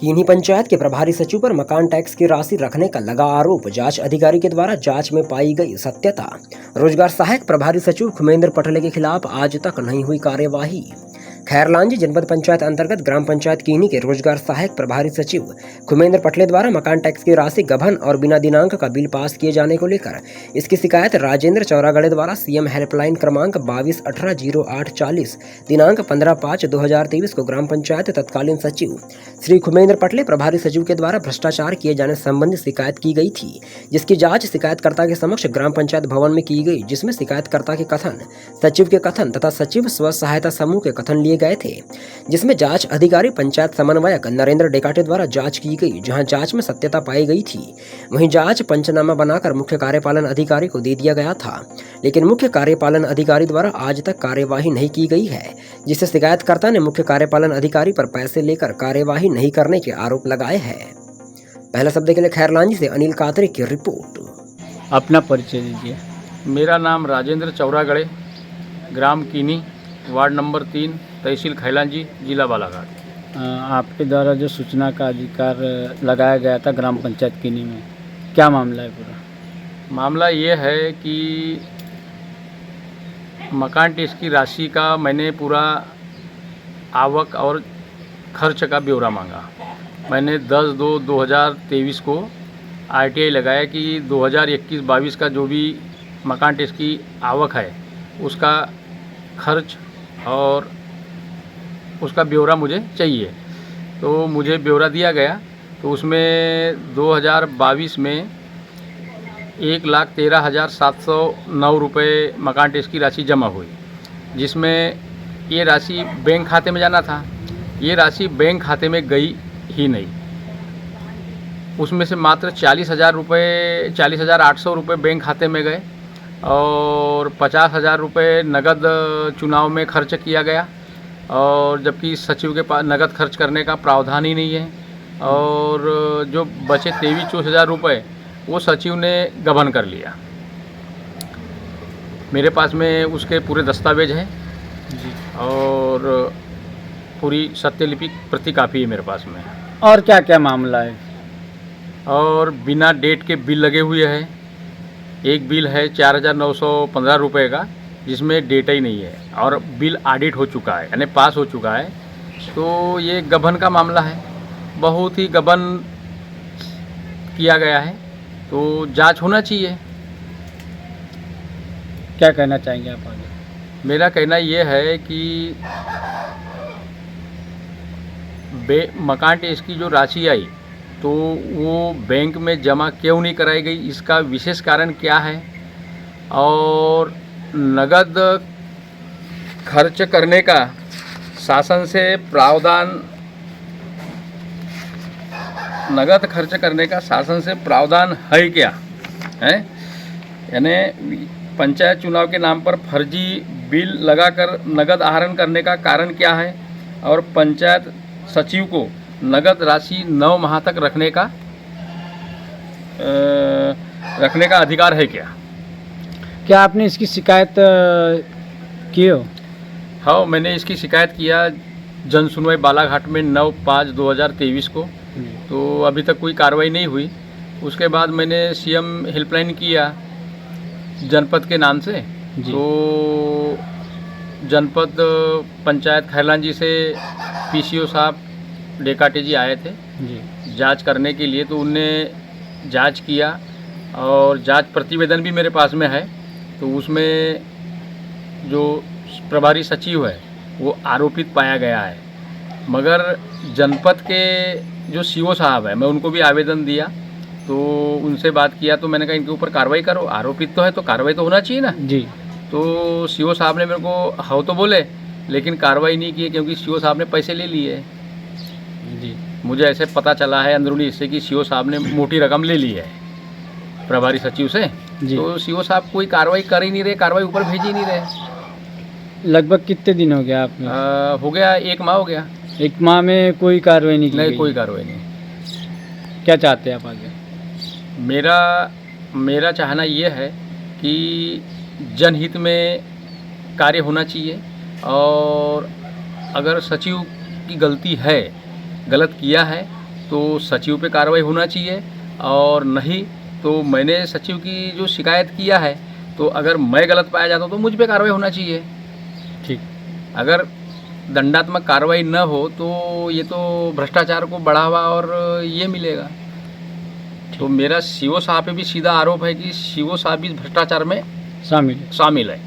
किन्हीं पंचायत के प्रभारी सचिव पर मकान टैक्स की राशि रखने का लगा आरोप। जांच अधिकारी के द्वारा जांच में पाई गई सत्यता। रोजगार सहायक प्रभारी सचिव खुमेंद्र पटले के खिलाफ आज तक नहीं हुई कार्यवाही। खैरलांजी जनपद पंचायत अंतर्गत ग्राम पंचायत किन्हीं के रोजगार सहायक प्रभारी सचिव खुमेंद्र पटले द्वारा मकान टैक्स की राशि गबन और बिना दिनांक का बिल पास किए जाने को लेकर इसकी शिकायत राजेंद्र चौरागड़े द्वारा सीएम हेल्पलाइन क्रमांक 22180840 दिनांक 15/5/2023 को ग्राम पंचायत तत्कालीन सचिव श्री खुमेंद्र पटले प्रभारी सचिव के द्वारा भ्रष्टाचार किए जाने संबंधी शिकायत की गई थी, जिसकी जांच शिकायतकर्ता के समक्ष ग्राम पंचायत भवन में की गई, जिसमें शिकायतकर्ता के कथन, सचिव के कथन तथा सचिव स्व सहायता समूह के कथन लिए गए थे, जिसमें जांच अधिकारी पंचायत समन्वयक नरेंद्र डेकाटे द्वारा जांच की गई, जहां जांच में सत्यता पाई गई थी। वहीं जांच पंचनामा बनाकर मुख्य कार्यपालन अधिकारी को दे दिया गया था, लेकिन मुख्य कार्यपालन अधिकारी द्वारा आज तक कार्यवाही नहीं की गई है, जिससे शिकायतकर्ता ने मुख्य कार्यपालन अधिकारी पर पैसे लेकर कार्यवाही नहीं करने के आरोप लगाए हैं। पहला शब्द के लिए खैरलांजी से अनिल कातरे की रिपोर्ट। अपना परिचय दीजिए। मेरा नाम राजेंद्र चौरागड़े, ग्राम कीनी, वार्ड नंबर 3, तहसील खैरलांजी, जिला बालाघाट। आपके द्वारा जो सूचना का अधिकार लगाया गया था ग्राम पंचायत किन्हीं में, क्या मामला है पूरा? मामला ये है कि मकान टैक्स की राशि का मैंने पूरा आवक और खर्च का ब्यौरा मांगा। मैंने 10/2/2023 को RTI लगाया कि 2021-22 का जो भी मकान टैक्स की आवक है उसका खर्च और उसका ब्यौरा मुझे चाहिए। तो मुझे ब्यौरा दिया गया, तो उसमें 2022 में 1,13,709 रुपये मकान टैक्स की राशि जमा हुई, जिसमें ये राशि बैंक खाते में जाना था। ये राशि बैंक खाते में गई ही नहीं। उसमें से मात्र 40,800 रुपये बैंक खाते में गए और 50,000 रुपये नगद चुनाव में खर्च किया गया, और जबकि सचिव के पास नगद खर्च करने का प्रावधान ही नहीं है। और जो बचे 23-24,000 रुपये वो सचिव ने गबन कर लिया। मेरे पास में उसके पूरे दस्तावेज हैं और पूरी सत्यलिपि प्रति कापी है मेरे पास में। और क्या क्या मामला है? और बिना डेट के बिल लगे हुए हैं। एक बिल है 4,915 रुपये का, जिसमें डेटा ही नहीं है, और बिल ऑडिट हो चुका है, यानी पास हो चुका है। तो ये गबन का मामला है, बहुत ही गबन किया गया है, तो जांच होना चाहिए। क्या कहना चाहेंगे आप आगे? मेरा कहना ये है कि मकान टैक्स की जो राशि आई तो वो बैंक में जमा क्यों नहीं कराई गई, इसका विशेष कारण क्या है, और नगद खर्च करने का शासन से प्रावधान, नगद खर्च करने का शासन से प्रावधान है क्या है? यानी पंचायत चुनाव के नाम पर फर्जी बिल लगाकर नगद आहरण करने का कारण क्या है, और पंचायत सचिव को नगद राशि 9 माह तक रखने का अधिकार है क्या? क्या आपने इसकी शिकायत की हो? हाँ, मैंने इसकी शिकायत किया जन सुनवाई बालाघाट में 9/5/2023 को। तो अभी तक कोई कार्रवाई नहीं हुई। उसके बाद मैंने सीएम हेल्पलाइन किया जनपद के नाम से। तो जनपद पंचायत खैरलांजी से PCO साहब डेकाटे जी आए थे जांच करने के लिए। तो उनने जांच किया और जांच प्रतिवेदन भी मेरे पास में है। तो उसमें जो प्रभारी सचिव है वो आरोपित पाया गया है, मगर जनपद के जो CO साहब है, मैं उनको भी आवेदन दिया, तो उनसे बात किया, तो मैंने कहा इनके ऊपर कार्रवाई करो, आरोपित तो है तो कार्रवाई तो होना चाहिए ना जी। तो CO साहब ने मेरे को हाँ तो बोले, लेकिन कार्रवाई नहीं की, क्योंकि CO साहब ने पैसे ले लिए जी। मुझे ऐसे पता चला है अंदरूनी हिस्से की CO साहब ने मोटी रकम ले ली है प्रभारी सचिव से। तो CO साहब कोई कार्रवाई कर ही नहीं रहे, कार्रवाई ऊपर भेज ही नहीं रहे। लगभग कितने दिन हो गया आपने? हो गया 1 माह हो गया। 1 माह में कोई कार्रवाई नहीं की? नहीं, कोई कार्रवाई नहीं। क्या चाहते हैं आप आगे? मेरा चाहना ये है कि जनहित में कार्य होना चाहिए, और अगर सचिव की गलती है, गलत किया है, तो सचिव पे कार्रवाई होना चाहिए, और नहीं तो मैंने सचिव की जो शिकायत किया है, तो अगर मैं गलत पाया जाता हूँ तो मुझ पे कार्रवाई होना चाहिए। ठीक। अगर दंडात्मक कार्रवाई न हो तो ये तो भ्रष्टाचार को बढ़ावा और ये मिलेगा। तो मेरा सीओ साहब पे भी सीधा आरोप है कि सीओ साहब भी भ्रष्टाचार में शामिल है। शामिल है।